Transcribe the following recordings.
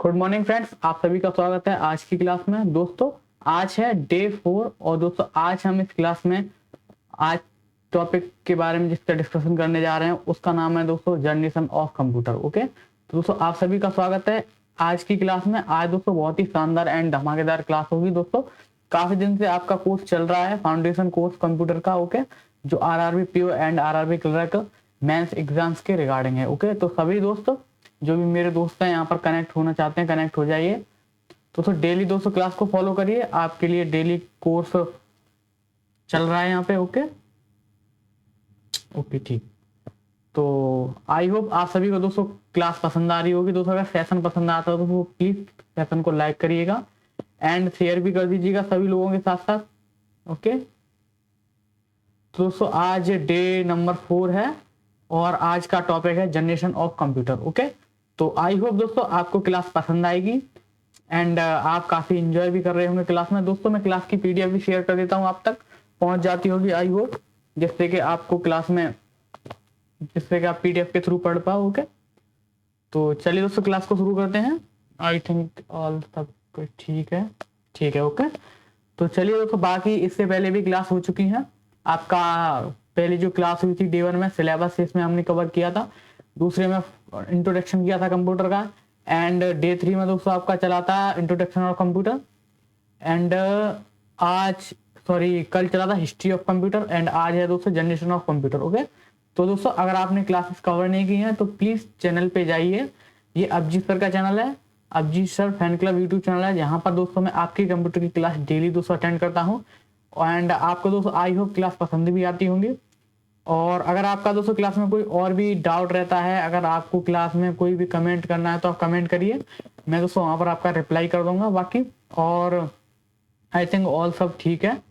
Good morning friends, आप सभी का स्वागत है आज की क्लास में। दोस्तों आज है डे 4 और दोस्तों आज हम इस क्लास में आज टॉपिक के बारे में जिसका डिस्कशन करने जा रहे हैं उसका नाम है दोस्तों जनरेशन ऑफ कंप्यूटर। ओके, तो दोस्तों आप सभी का स्वागत है आज की क्लास में। आज दोस्तों बहुत ही शानदार एंड धमाकेदार क्लास होगी। दोस्तों काफी दिन से आपका कोर्स चल रहा है, फाउंडेशन कोर्स कंप्यूटर का। ओके, जो RRB PO and RRB clerk mains exams के रिगार्डिंग है। ओके, तो सभी दोस्तों जो भी मेरे दोस्त हैं यहाँ पर कनेक्ट होना चाहते हैं कनेक्ट हो जाइए। दोस्तों डेली दोस्तों क्लास को फॉलो करिए, आपके लिए डेली कोर्स चल रहा है यहाँ पे। ओके ठीक। तो आई होप आप सभी को दोस्तों क्लास पसंद आ रही होगी। दोस्तों अगर सेशन पसंद आता है तो प्लीज सेशन को लाइक करिएगा एंड शेयर भी कर दीजिएगा सभी लोगों के साथ साथ। ओके, तो दोस्तों आज डे नंबर 4 है और आज का टॉपिक है जनरेशन ऑफ कंप्यूटर। ओके, तो आई होप दोस्तों आपको क्लास पसंद आएगी एंड आप काफी एंजॉय भी कर रहे होंगे क्लास में। दोस्तों मैं क्लास की पीडीएफ भी शेयर कर देता हूँ, आप तक पहुंच जाती होगी आई होप, जिससे कि आपको क्लास में जिससे कि आप पीडीएफ के थ्रू पढ़ पाओ। ओके, तो चलिए दोस्तों क्लास को शुरू करते हैं। आई थिंक ऑल सब कुछ ठीक है। ओके, तो चलिए दोस्तों बाकी इससे पहले भी क्लास हो चुकी है। आपका पहले जो क्लास हुई थी डे 1 में सिलेबस इसमें हमने कवर किया था, दूसरे में इंट्रोडक्शन किया था कंप्यूटर का एंड डे 3 में दोस्तों आपका चला था इंट्रोडक्शन ऑफ कंप्यूटर एंड कल चला था हिस्ट्री ऑफ कंप्यूटर एंड आज है दोस्तों जनरेशन ऑफ कंप्यूटर। ओके, तो दोस्तों अगर आपने क्लासेस कवर नहीं की हैं तो प्लीज चैनल पे जाइए। ये अभिजीत सर का चैनल है, Abhijeet sir fan club YouTube channel है, जहाँ पर दोस्तों मैं आपकी कंप्यूटर की क्लास डेली दोस्तों अटेंड करता हूँ एंड आपको दोस्तों आई होप क्लास पसंद भी आती होंगी। और अगर आपका दोस्तों क्लास में कोई और भी डाउट रहता है, अगर आपको क्लास में कोई भी कमेंट करना है तो आप कमेंट करिए, मैं दोस्तों वहाँ पर आपका रिप्लाई कर दूंगा बाकी। और आई थिंक ऑल सब ठीक है।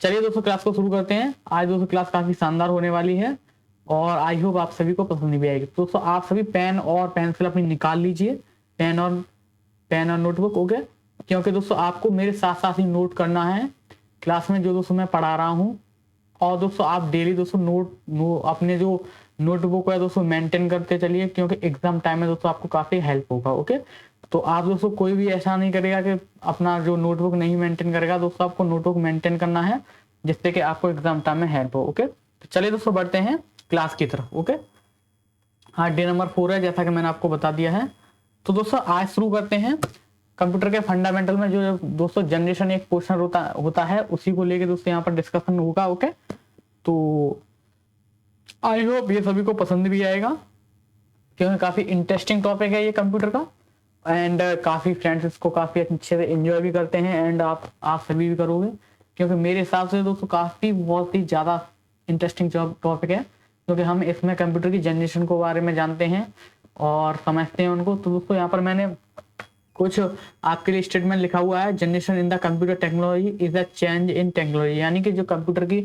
चलिए दोस्तों क्लास को शुरू करते हैं। आज दोस्तों क्लास काफ़ी शानदार होने वाली है और आई होप आप सभी को पसंद भी आएगी। दोस्तों आप सभी पेन और पेंसिल अपनी निकाल लीजिए, पेन और नोटबुक। ओके, क्योंकि दोस्तों आपको मेरे साथ साथ ही नोट करना है क्लास में जो दोस्तों मैं पढ़ा रहा हूँ। और दोस्तों आप डेली दोस्तों अपने जो नोटबुक है दोस्तों मेंटेन करते चलिए, क्योंकि एग्जाम टाइम में दोस्तों आपको काफ़ी हेल्प होगा। ओके, तो आप दोस्तों कोई भी ऐसा नहीं करेगा कि अपना जो नोटबुक नहीं मेंटेन करेगा। दोस्तों आपको नोटबुक मेंटेन करना है जिससे कि आपको एग्जाम टाइम में हेल्प हो। ओके, तो चलिए दोस्तों बढ़ते हैं क्लास की तरफ। ओके, हाँ डे नंबर 4 है जैसा कि मैंने आपको बता दिया है। तो दोस्तों आज शुरू करते हैं कंप्यूटर के फंडामेंटल में जो दोस्तों जनरेशन एक पोर्शन होता है उसी को लेके दोस्तों यहाँ पर डिस्कशन होगा। ओके, तो आई होप ये सभी को पसंद भी आएगा क्योंकि काफी इंटरेस्टिंग टॉपिक है ये कंप्यूटर का एंड काफी फ्रेंड्स इसको काफी अच्छे से एंजॉय भी करते हैं एंड आप सभी भी करोगे, क्योंकि मेरे हिसाब से दोस्तों काफी बहुत ही ज्यादा इंटरेस्टिंग टॉपिक है, क्योंकि हम इसमें कंप्यूटर की जनरेशन को बारे में जानते हैं और समझते हैं उनको। तो दोस्तों यहाँ पर मैंने कुछ आपके लिए स्टेटमेंट लिखा हुआ है। Generation in the computer technology is a change in technology, यानी कि जो कंप्यूटर की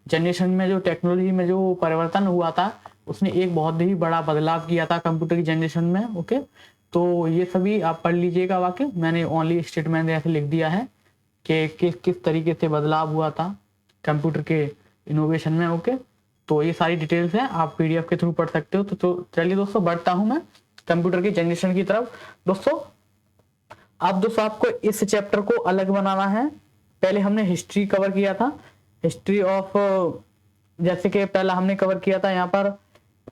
जनरेशन में जो टेक्नोलॉजी में जो परिवर्तन हुआ था उसने एक बहुत ही बड़ा बदलाव किया था कंप्यूटर की जनरेशन में। ओके, तो ये सभी आप पढ़ लीजिएगा। वाकई मैंने ओनली स्टेटमेंट ऐसे लिख दिया है कि किस तरीके से बदलाव हुआ था कंप्यूटर के इनोवेशन में। ओके, तो ये सारी डिटेल्स हैं, आप पीडीएफ के थ्रू पढ़ सकते हो। तो चलिए दोस्तों बढ़ता हूँ मैं कंप्यूटर की जनरेशन की तरफ। दोस्तों अब दोस्तों आपको इस चैप्टर को अलग बनाना है। पहले हमने हिस्ट्री कवर किया था, हिस्ट्री ऑफ, जैसे कि पहला हमने कवर किया था यहाँ पर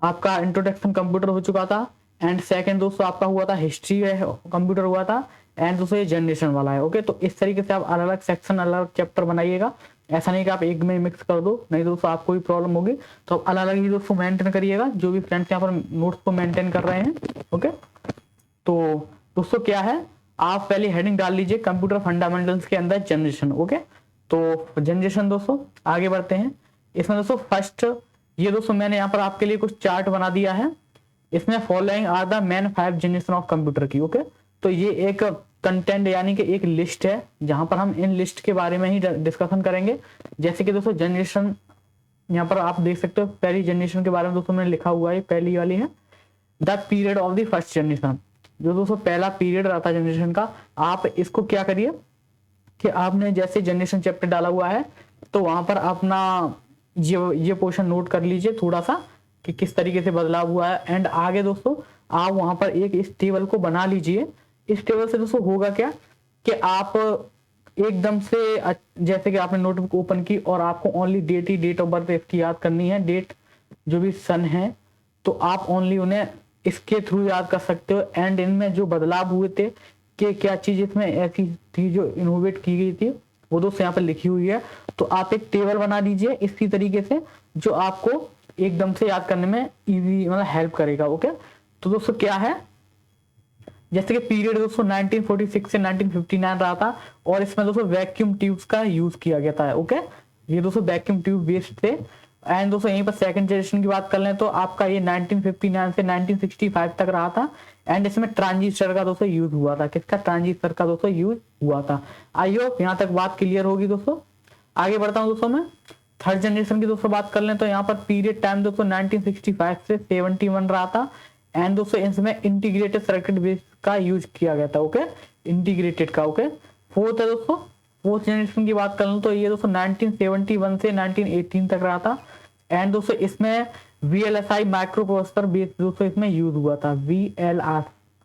आपका इंट्रोडक्शन कंप्यूटर हो चुका था एंड सेकंड दोस्तों आपका हुआ था हिस्ट्री कंप्यूटर हुआ था एंड दोस्तों ये जनरेशन वाला है। ओके, तो इस तरीके से आप अलग अलग सेक्शन अलग अलग चैप्टर बनाइएगा, ऐसा नहीं कि आप एक में मिक्स कर दो, नहीं दोस्तों आपको भी प्रॉब्लम होगी। तो आप अलग अलग ही दोस्तों मेंटेन करिएगा, जो भी फ्रेंड्स यहाँ पर नोट्स को मेंटेन कर रहे हैं। ओके, तो दोस्तों क्या है, आप पहले हेडिंग डाल लीजिए कंप्यूटर फंडामेंटल्स के अंदर जनरेशन। ओके, तो जनरेशन दोस्तों आगे बढ़ते हैं। इसमें दोस्तों फर्स्ट ये दोस्तों मैंने यहाँ पर आपके लिए कुछ चार्ट बना दिया है। इसमें following are the main 5 generation of computer की। ओके, तो ये एक कंटेंट यानी कि एक लिस्ट है जहां पर हम इन लिस्ट के बारे में ही डिस्कशन करेंगे। जैसे कि दोस्तों जनरेशन यहाँ पर आप देख सकते हो, पहली जनरेशन के बारे में दोस्तों मैंने लिखा हुआ है, पहली वाली है the period of the first generation. जो दोस्तों पहला पीरियड रहा था जनरेशन का, आप इसको क्या करिए कि आपने जैसे जनरेशन चैप्टर डाला हुआ है तो वहां पर अपना ये पोर्शन नोट कर लीजिए थोड़ा सा कि किस तरीके से बदलाव हुआ है एंड आगे दोस्तों आप वहां पर एक इस टेबल को बना लीजिए इस टेबल से दोस्तों होगा क्या कि आप एकदम से जैसे कि आपने नोटबुक ओपन की और आपको ओनली डेट ऑफ बर्थ इसकी याद करनी है, डेट जो भी सन है, तो आप ओनली उन्हें इसके थ्रू याद कर सकते हो। एंड इनमें जो बदलाव हुए थे कि क्या चीज इसमें ऐसी थी जो इनोवेट की गई थी, वो दोस्तों यहाँ पर लिखी हुई है। तो आप एक टेबल बना दीजिए इसी तरीके से जो आपको एकदम से याद करने में इजी मतलब हेल्प करेगा। ओके, तो दोस्तों क्या है, जैसे कि पीरियड दोस्तों 1946 से 1959 रहा था और इसमें दोस्तों वैक्यूम ट्यूब्स का यूज किया गया था। ओके, ये दोस्तों वैक्यूम ट्यूब बेस्ड थे। एंड दोस्तों यहीं पर सेकंड जनरेशन की बात कर लें तो आपका ये 1959 से 1965 तक रहा था। एंड इसमें ट्रांजिस्टर का दोस्तों यूज हुआ था। किसका? ट्रांजिस्टर का दोस्तों यूज हुआ था। आई होप यहाँ तक बात क्लियर होगी दोस्तों। आगे बढ़ता हूँ दोस्तों मैं थर्ड जनरेशन की दोस्तों बात कर लें तो यहाँ पर पीरियड टाइम दोस्तों 1965 से 71 रहा था। एंड दोस्तों इसमें इंटीग्रेटेड सर्किट बेस का यूज किया गया था। ओके, इंटीग्रेटेड का। ओके, फोर्थ है दोस्तों, फोर्थ जनरेशन की बात कर लूं तो ये दोस्तों 1971 से 1918 तक रहा था। एंड दोस्तों इसमें VLSI माइक्रो प्रोसेसर बेस दोस्तों इसमें यूज हुआ था,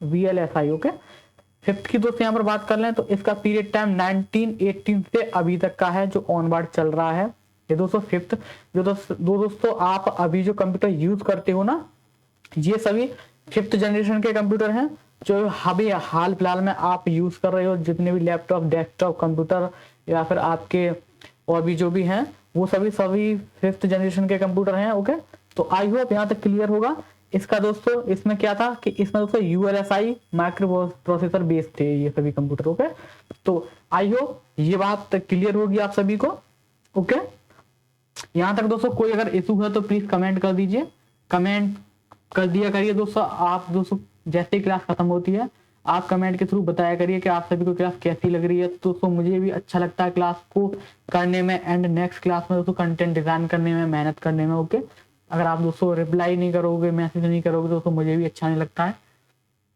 VLSI। ओके, फिफ्थ की दोस्तों यहाँ पर बात कर लें तो इसका पीरियड टाइम 1918 से अभी तक का है जो ऑनवर्ड चल रहा है। ये दोस्तों फिफ्थ जो दोस्तों आप अभी जो कंप्यूटर यूज करते हो ना, ये सभी फिफ्थ जनरेशन के कंप्यूटर हैं जो अभी हाल फिलहाल में आप यूज कर रहे हो। जितने भी लैपटॉप, डेस्कटॉप कंप्यूटर या फिर आपके और भी जो भी हैं वो सभी फिफ्थ जनरेशन के कंप्यूटर हैं। ओके, तो आई होप यहाँ तक क्लियर होगा। इसका दोस्तों इसमें क्या था कि इसमें दोस्तों ULSI माइक्रो प्रोसेसर बेस्ड थे ये सभी कंप्यूटर। ओके, तो आई होप ये बात क्लियर होगी आप सभी को। ओके, यहाँ तक दोस्तों कोई अगर इशू है तो प्लीज कमेंट कर दीजिए, कमेंट कर दिया करिए दोस्तों। आप दोस्तों जैसे ही क्लास खत्म होती है आप कमेंट के थ्रू बताया करिए कि आप सभी को क्लास कैसी लग रही है। दोस्तों मुझे भी अच्छा लगता है क्लास को करने में एंड नेक्स्ट क्लास में दोस्तों कंटेंट डिजाइन करने में, मेहनत करने में। ओके, अगर आप दोस्तों रिप्लाई नहीं करोगे, मैसेज नहीं करोगे दोस्तों मुझे भी अच्छा नहीं लगता है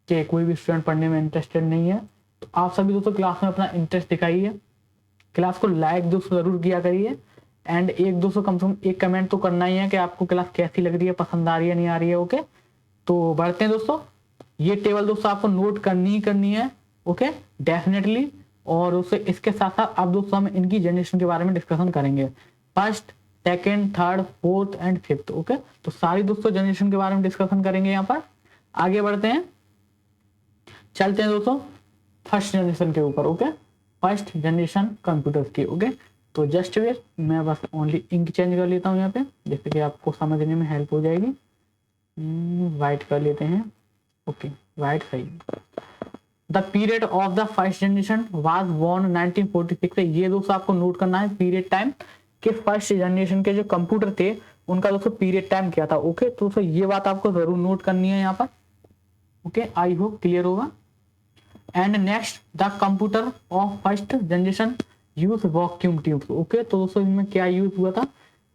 कि कोई भी स्टूडेंट पढ़ने में इंटरेस्टेड नहीं है। तो आप सभी दोस्तों क्लास में अपना इंटरेस्ट दिखाइए, क्लास को लाइक दोस्तों जरूर किया करिए। एंड एक दोस्तों कम से कम एक कमेंट तो करना ही है कि आपको क्लास कैसी लग रही है, पसंद आ रही है, नहीं आ रही है। ओके, तो बढ़ते हैं दोस्तों। ये टेबल दोस्तों आपको नोट करनी ही करनी है। Okay, definitely. और उससे इसके साथ साथ अब दोस्तों हम इनकी जनरेशन के बारे में डिस्कशन करेंगे, first, second, third, fourth and fifth. Okay, तो सारी दोस्तों जनरेशन के बारे में डिस्कशन करेंगे यहाँ पर। आगे बढ़ते हैं, चलते हैं दोस्तों फर्स्ट जनरेशन के ऊपर। ओके, फर्स्ट जनरेशन कंप्यूटर की। ओके, तो जस्ट वेट, मैं बस ओनली इंक चेंज कर लेता हूँ यहाँ पे, जैसे कि आपको समझने में हेल्प हो जाएगी। वाइट कर लेते हैं। ओके, वाइट सही। The period of the first generation was born 1946 से। ये दोस्तों आपको नोट करना है पीरियड टाइम के फर्स्ट जनरेशन के जो कंप्यूटर थे उनका दोस्तों पीरियड टाइम क्या था। ओके, तो दोस्तों ये बात आपको जरूर नोट करनी है यहाँ पर। ओके, आई होप क्लियर होगा। And next, the computer of first generation use vacuum tubes. Okay, तो दोस्तों इनमें क्या यूज हुआ था?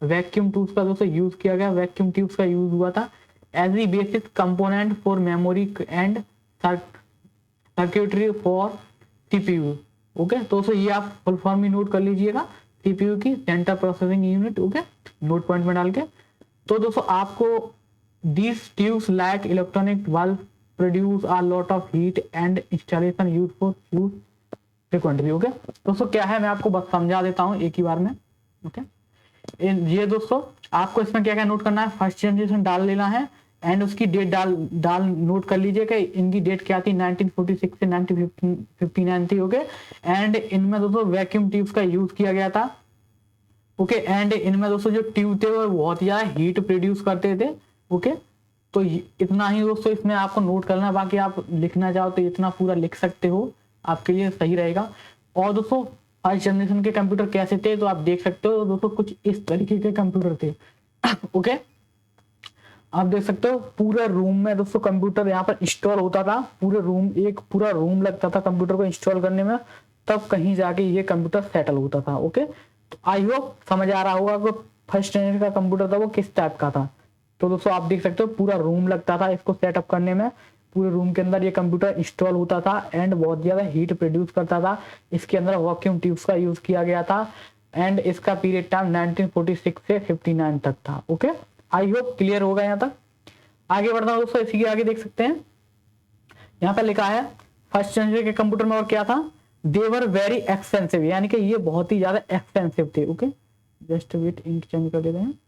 वैक्यूम ट्यूब्स का दोस्तों यूज किया गया। वैक्यूम ट्यूब्स का यूज हुआ था as the basic component for memory and circuitry for CPU। Okay, तो दोस्तों ये आप फुल फॉर्म में नोट कर लीजिएगा, CPU की centre processing unit. Okay, note point में डाल के। तो दोस्तों आपको these tubes like electronic valve produce a lot of heat and installation used for fuse frequently। Okay, दोस्तों क्या है मैं आपको बस समझा देता हूँ एक ही बार में। ओके, ये दोस्तों आपको इसमें क्या क्या नोट करना है, फर्स्ट जनरेशन डाल लेना है एंड उसकी डेट डाल नोट कर लीजिएगा। इनकी डेट क्या थी? 1946 से 1959 थी। ओके, एंड इनमें दोस्तों वैक्यूम ट्यूब्स का यूज किया गया था। ओके, एंड इनमें दोस्तों जो ट्यूब थे वो बहुत ज्यादा हीट प्रोड्यूस करते थे। ओके, तो इतना ही दोस्तों इसमें आपको नोट करना है, बाकी आप लिखना चाहो तो इतना पूरा लिख सकते हो, आपके लिए सही रहेगा। और दोस्तों फर्स्ट जनरेशन के कंप्यूटर कैसे थे तो आप देख सकते हो दोस्तों, कुछ इस तरीके के कंप्यूटर थे। ओके, आप देख सकते हो पूरे रूम में दोस्तों कंप्यूटर यहाँ पर इंस्टॉल होता था। पूरे रूम, एक पूरा रूम लगता था कंप्यूटर को इंस्टॉल करने में, तब कहीं जाके ये कंप्यूटर सेटल होता था। ओके, तो आई होप समझ आ रहा होगा कि फर्स्ट जनरेशन का कंप्यूटर था वो किस टाइप का था। तो दोस्तों आप देख सकते हो पूरा रूम लगता था इसको सेटअप करने में, पूरे रूम के अंदर ये कंप्यूटर इंस्टॉल होता था एंड बहुत ज्यादा हीट प्रोड्यूस करता था। इसके अंदर वैक्यूम ट्यूब्स का यूज किया गया था एंड इसका पीरियड टाइम 1946 से 59 तक था। ओके, आई होप क्लियर होगा यहाँ तक। आगे बढ़ता हूँ दोस्तों, इसी के आगे देख सकते हैं यहाँ पर लिखा है फर्स्ट जनरेशन के कंप्यूटर में और क्या था, देवर वेरी एक्सपेंसिव, यानी कि ये बहुत ही ज्यादा एक्सपेंसिव थे। Okay, just wait, ink change कर देते हैं।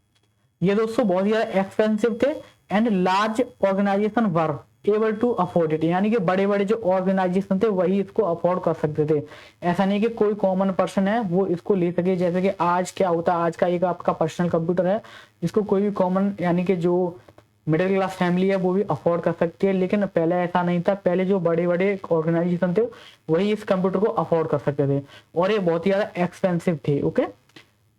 ये दोस्तों बहुत ही ज्यादा एक्सपेंसिव थे and large organization were able to afford it, यानी कि बड़े बड़े जो ऑर्गेनाइजेशन थे वही इसको अफोर्ड कर सकते थे। ऐसा नहीं कि कोई कॉमन पर्सन है वो इसको ले सके, जैसे कि आज क्या होता है, आज का एक आपका पर्सनल कंप्यूटर है जिसको कोई भी कॉमन यानी कि जो मिडिल क्लास फैमिली है वो भी अफोर्ड कर सकती है। लेकिन पहले ऐसा नहीं था, पहले जो बड़े बड़े ऑर्गेनाइजेशन थे वही इस कंप्यूटर को अफोर्ड कर सकते थे और ये बहुत ही ज्यादा एक्सपेंसिव थे। ओके,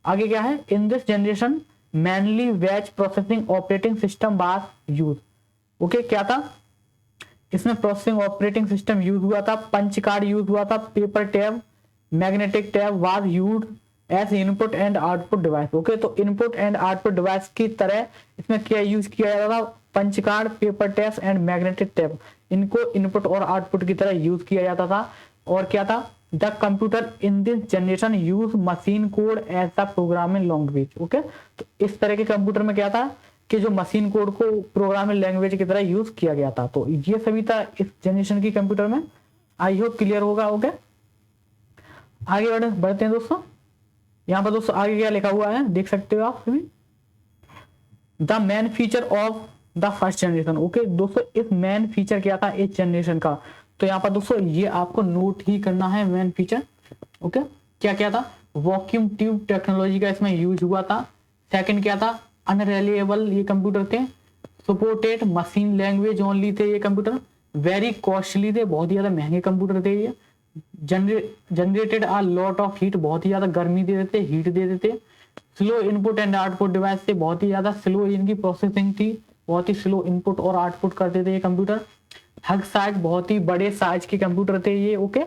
आगे क्या है, in this generation mainly batch processing operating system was use. Okay, क्या था इसमें, प्रोसेसिंग ऑपरेटिंग सिस्टम यूज हुआ था, पंच कार्ड यूज हुआ था, paper tab, magnetic tab was use as input and output device. Okay, तो इनपुट एंड आउटपुट डिवाइस की तरह इसमें क्या यूज किया जाता था, punch card, paper tab and magnetic tab, इनको इनपुट और आउटपुट की तरह यूज किया जाता था। और क्या था, the computer in this generation use machine code as the programming language. Okay, तो इस तरह के कंप्यूटर में क्या था कि जो मशीन कोड को प्रोग्रामिंग लैंग्वेज की तरह यूज किया गया था। तो ये सभी था इस जनरेशन की कंप्यूटर में। आई होप क्लियर होगा। ओके, आगे बढ़ते हैं दोस्तों। यहाँ पर दोस्तों आगे क्या लिखा हुआ है देख सकते हो आप सभी, the main feature of the first generation. Okay दोस्तों, इस मेन फीचर क्या था इस जनरेशन का, तो यहाँ पर दोस्तों ये आपको नोट ही करना है मेन फीचर। ओके, क्या क्या था, वैक्यूम ट्यूब टेक्नोलॉजी का इसमें यूज हुआ था। सेकंड क्या था, अनरिलायबल ये कंप्यूटर थे, सपोर्टेड मशीन लैंग्वेज ओनली थे ये कंप्यूटर, वेरी कॉस्टली थे, बहुत ही ज्यादा महंगे कंप्यूटर थे ये, generated a lot of heat, बहुत ही ज्यादा गर्मी दे देते, हीट दे देते, slow input and output device से, बहुत ही ज्यादा स्लो इनकी प्रोसेसिंग थी, बहुत ही स्लो इनपुट और आउटपुट करते थे ये कंप्यूटर। हग साइज, बहुत ही बड़े साइज के कंप्यूटर थे ये। ओके,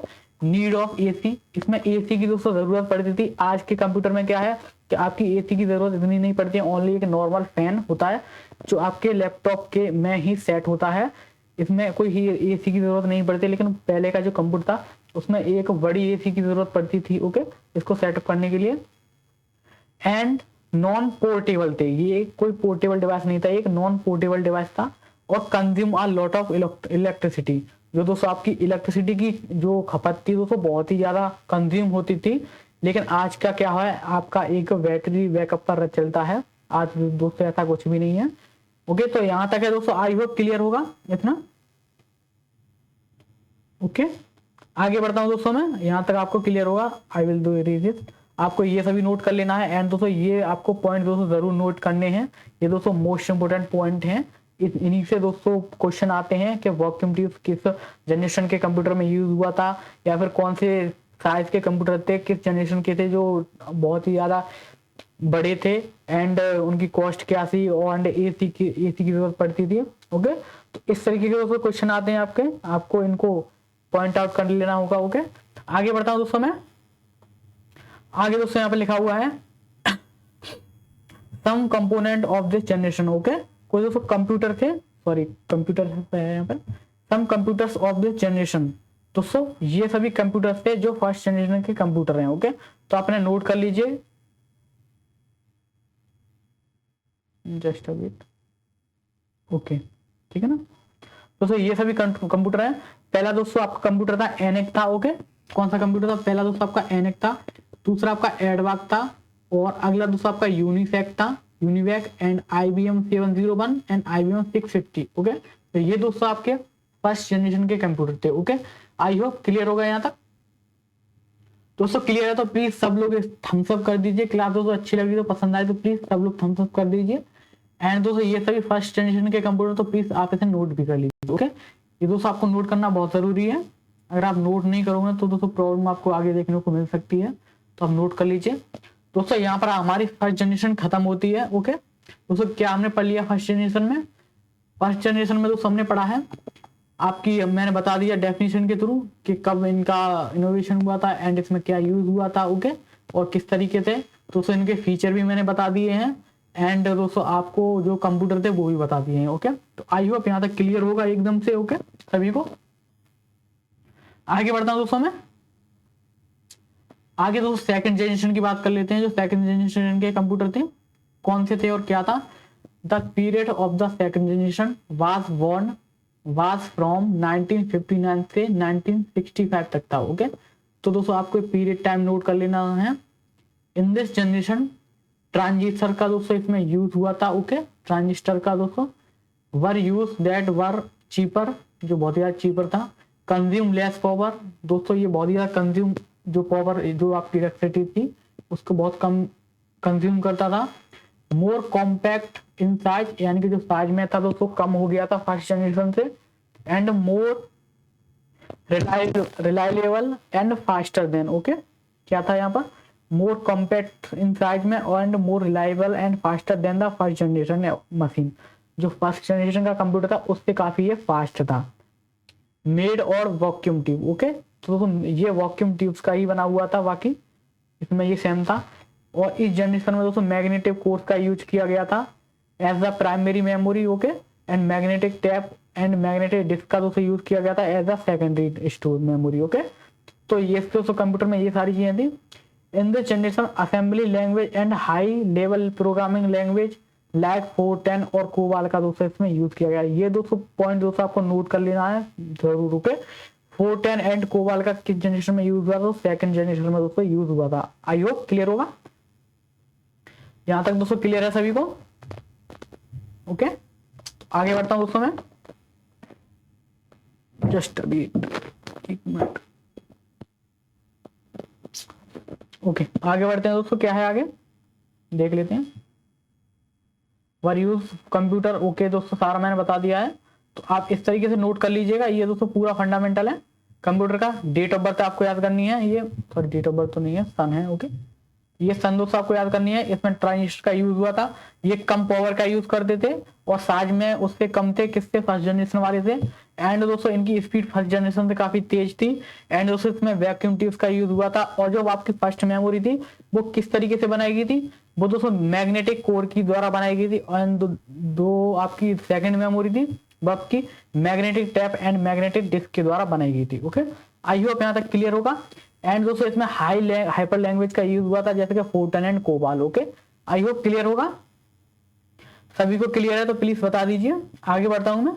नीड ऑफ एसी, इसमें एसी की दोस्तों जरूरत पड़ती थी। आज के कंप्यूटर में क्या है कि आपकी एसी की जरूरत इतनी नहीं पड़ती है, ओनली एक नॉर्मल फैन होता है जो आपके लैपटॉप के में ही सेट होता है, इसमें कोई ही एसी की जरूरत नहीं पड़ती। लेकिन पहले का जो कंप्यूटर था उसमें एक बड़ी एसी की जरूरत पड़ती थी। ओके, इसको सेटअप करने के लिए। एंड नॉन पोर्टेबल थे, ये कोई पोर्टेबल डिवाइस नहीं था, एक नॉन पोर्टेबल डिवाइस था। और consume a lot of electricity, जो दोस्तों आपकी इलेक्ट्रिसिटी की जो खपत थी दोस्तों बहुत ही ज्यादा कंज्यूम होती थी। लेकिन आज का क्या है, आपका एक बैटरी बैकअप पर चलता है, आज दोस्तों ऐसा कुछ भी नहीं है। ओके, तो यहां तक है दोस्तों, आई होप क्लियर होगा इतना। ओके, आगे बढ़ता हूं दोस्तों मैं, यहां तक आपको क्लियर होगा। आई विल डू रीड, आपको ये सभी नोट कर लेना है। एंड दोस्तों ये आपको पॉइंट दोस्तों जरूर नोट करने हैं, ये दोस्तों मोस्ट इंपोर्टेंट पॉइंट हैं। इन्हीं से दोस्तों क्वेश्चन आते हैं कि वैक्यूम ट्यूब किस जनरेशन के कंप्यूटर में यूज हुआ था, या फिर कौन से साइज के कंप्यूटर थे, किस जनरेशन के थे जो बहुत ही ज्यादा बड़े थे, एंड उनकी कॉस्ट क्या थी, और एसी की जरूरत पड़ती थी। ओके, तो इस तरीके के दोस्तों क्वेश्चन आते हैं आपके, आपको इनको पॉइंट आउट कर लेना होगा। ओके, आगे बढ़ता हूं दोस्तों मैं। आगे दोस्तों यहाँ पे लिखा हुआ है some component of this generation. Okay, कोई दोस्तों कंप्यूटर थे, सॉरी कंप्यूटर है यहाँ पर, some computers of this generation. दोस्तों ये सभी कंप्यूटर्स थे जो फर्स्ट जनरेशन के कंप्यूटर हैं। ओके, तो आपने नोट कर लीजिए, जस्ट अ बिट। ओके, ठीक है ना दोस्तों, ये सभी कंप्यूटर है। पहला दोस्तों आपका कंप्यूटर था एनेक था। ओके, कौन सा कंप्यूटर था, पहला दोस्तों आपका एनेक था, दूसरा आपका एडवाक था, और अगला दोस्तों आपका यूनिसैक था, UNIVAC, and IBM 701 and IBM 650। Okay, तो ये दोस्तों आपके फर्स्ट जनरेशन के कंप्यूटर थे। ओके, आई होप क्लियर होगा यहाँ तक दोस्तों। क्लियर है तो प्लीज सब लोग थम्स अप कर दीजिए। क्लास दोस्तों अच्छी लगी तो पसंद आए तो प्लीज सब लोग थम्स अप कर दीजिए। एंड दोस्तों ये सभी फर्स्ट जनरेशन के कंप्यूटर तो प्लीज आप इसे नोट भी कर लीजिए। ओके, ये दोस्तों आपको नोट करना बहुत जरूरी है, अगर आप नोट नहीं करोगे तो दोस्तों प्रॉब्लम आपको आगे देखने को मिल सकती है, तो आप नोट कर लीजिए दोस्तों। यहाँ पर हमारी फर्स्ट जनरेशन खत्म होती है। ओके दोस्तों, क्या हमने पढ़ लिया फर्स्ट जनरेशन में, फर्स्ट जनरेशन में दोस्तों हमने पढ़ा है आपकी, मैंने बता दिया डेफिनेशन के थ्रू कि कब इनका इनोवेशन हुआ था एंड इसमें क्या यूज हुआ था। ओके, और किस तरीके से दोस्तों इनके फीचर भी मैंने बता दिए हैं, एंड दोस्तों आपको जो कंप्यूटर थे वो भी बता दिए हैं। ओके, तो आई होप यहाँ तक क्लियर होगा एकदम से। ओके, सभी को आगे बढ़ता हूं दोस्तों मैं। आगे दोस्तों सेकंड जनरेशन की बात कर लेते हैं। जो सेकंड जनरेशन के कंप्यूटर थे कौन से थे और क्या था। The period of the second generation was born was from 1959 से 1965 तक था। ओके, तो दोस्तों आपको पीरियड टाइम नोट कर लेना है। इन दिस जनरेशन ट्रांजिस्टर का दोस्तों इसमें यूज हुआ था। ओके, ट्रांजिस्टर का दोस्तों were use that were cheaper, जो बहुत ही ज्यादा चीपर था। कंज्यूम लेस पावर, दोस्तों ये बहुत ही ज्यादा कंज्यूम, जो पावर जो आपकी इलेक्ट्रिसिटी थी उसको बहुत कम कंज्यूम करता था। मोर कॉम्पैक्ट इन साइज, यानी कि जो साइज में था दोस्तों कम हो गया था फर्स्ट जनरेशन से। And more reliable and faster than, okay, क्या था यहाँ पर, मोर कॉम्पैक्ट इन साइज में and more reliable and faster than the first generation machine. जो फर्स्ट जनरेशन का कंप्यूटर था उससे काफी ये फास्ट था। मेड और वॉक्यूम ट्यूब, ओके, तो ये वॉक्यूम ट्यूब्स का ही बना हुआ था, बाकी इसमें ये सेम था। और इस जनरेशन में दोस्तों मैग्नेटिक कोर्स का यूज किया गया था as the primary memory. Okay, and magnetic tape and magnetic disk का दोस्तों यूज किया गया था as the secondary store memory. Okay, तो ये दोस्तों कंप्यूटर में ये सारी चीजें थी। In the generation assembly language and high level programming language like Fortran और कोबाल का दोस्तों इसमें यूज किया गया। ये दोस्तों पॉइंट दोस्तों आपको नोट कर लेना है जरूर। ओके, फोर्टेन एंड कोबाल का किस जनरेशन में यूज हुआ था, सेकंड जनरेशन में दोस्तों यूज हुआ था। आई होप क्लियर होगा, यहां तक दोस्तों क्लियर है सभी को। ओके, आगे बढ़ता हूं दोस्तों मैं, जस्ट अभी एक मिनट। ओके, आगे बढ़ते हैं दोस्तों, क्या है आगे देख लेते हैं। वर यूज कंप्यूटर, ओके दोस्तों सारा मैंने बता दिया है, तो आप इस तरीके से नोट कर लीजिएगा। ये दोस्तों पूरा फंडामेंटल है कंप्यूटर का। डेट ऑफ बर्थ आपको याद करनी है, ये सॉरी डेट ऑफ बर्थ तो नहीं है, सन है। ओके, ये सन दोस्तों आपको याद करनी है। इसमें ट्रांजिस्टर का यूज हुआ था, ये कम पावर का यूज करते थे और साइज में उससे कम थे, किससे, फर्स्ट जनरेशन वाले से। एंड दोस्तों इनकी स्पीड फर्स्ट जनरेशन से काफी तेज थी। एंड दोस्तों इसमें वैक्यूम ट्यूब्स का यूज हुआ था। और जो आपकी फर्स्ट मेमोरी थी वो किस तरीके से बनाई गई थी, वो दोस्तों मैग्नेटिक कोर की द्वारा बनाई गई थी। एंड दो आपकी सेकेंड मेमोरी थी वो आपकी magnetic tape and magnetic disc के द्वारा बनाई गई थी। ओके, आई होप यहाँ तक क्लियर होगा। एंड दोस्तों इसमें हाइपर लैंग्वेज का यूज हुआ था, जैसे कि Fortran and COBOL. Okay, I hope clear होगा, सभी को क्लियर है तो प्लीज बता दीजिए। आगे बढ़ता हूं मैं,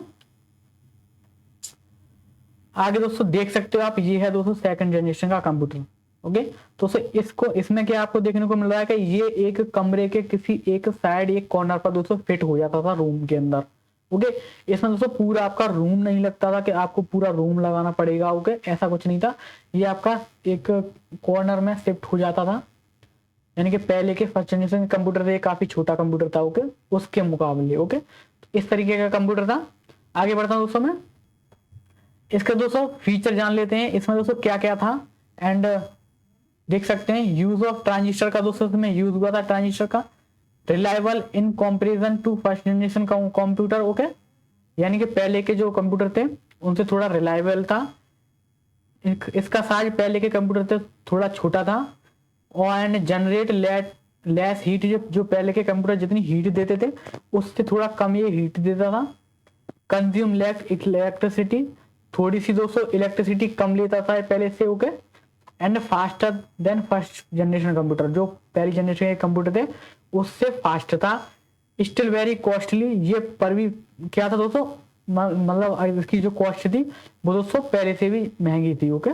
आगे दोस्तों देख सकते हो आप, ये है दोस्तों सेकंड जनरेशन का कंप्यूटर। ओके, तो इसको इसमें क्या आपको देखने को मिल रहा है कि ये एक कमरे के किसी एक साइड एक कॉर्नर पर दोस्तों फिट हो जाता था रूम के अंदर। ओके, इसमें दोस्तों पूरा आपका रूम नहीं लगता था कि आपको पूरा रूम लगाना पड़ेगा। ओके, ऐसा कुछ नहीं था, ये आपका एक कॉर्नर में शिफ्ट हो जाता था। यानी कि पहले के फर्स्ट जनरेशन के कंप्यूटर थे, काफी छोटा कंप्यूटर था। ओके, उसके मुकाबले। ओके, तो इस तरीके का कंप्यूटर था। आगे बढ़ता हूं दोस्तों मैं, इसका दोस्तों फीचर जान लेते हैं, इसमें दोस्तों क्या क्या था। एंड देख सकते हैं यूज ऑफ ट्रांजिस्टर का दोस्तों इसमें यूज हुआ था, ट्रांजिस्टर का। Reliable in comparison to first generation का कंप्यूटर। ओके, यानी कि पहले के जो कंप्यूटर थे उनसे थोड़ा रिलायबल था। इसका साइज पहले के कंप्यूटर से थोड़ा छोटा था। और एंड जनरेट लेस हीट, जो पहले के कंप्यूटर जितनी हीट देते थे उससे थोड़ा कम ये हीट देता था। कंज्यूम लेस इलेक्ट्रिसिटी, थोड़ी सी दोस्तों इलेक्ट्रिसिटी कम लेता था पहले से। Okay, and faster than first generation computer, जो पहली जनरेशन के कंप्यूटर थे उससे फास्ट था। स्टिल वेरी कॉस्टली, ये पर भी क्या था दोस्तों, मतलब इसकी जो कॉस्ट थी वो दोस्तों पहले से भी महंगी थी। ओके,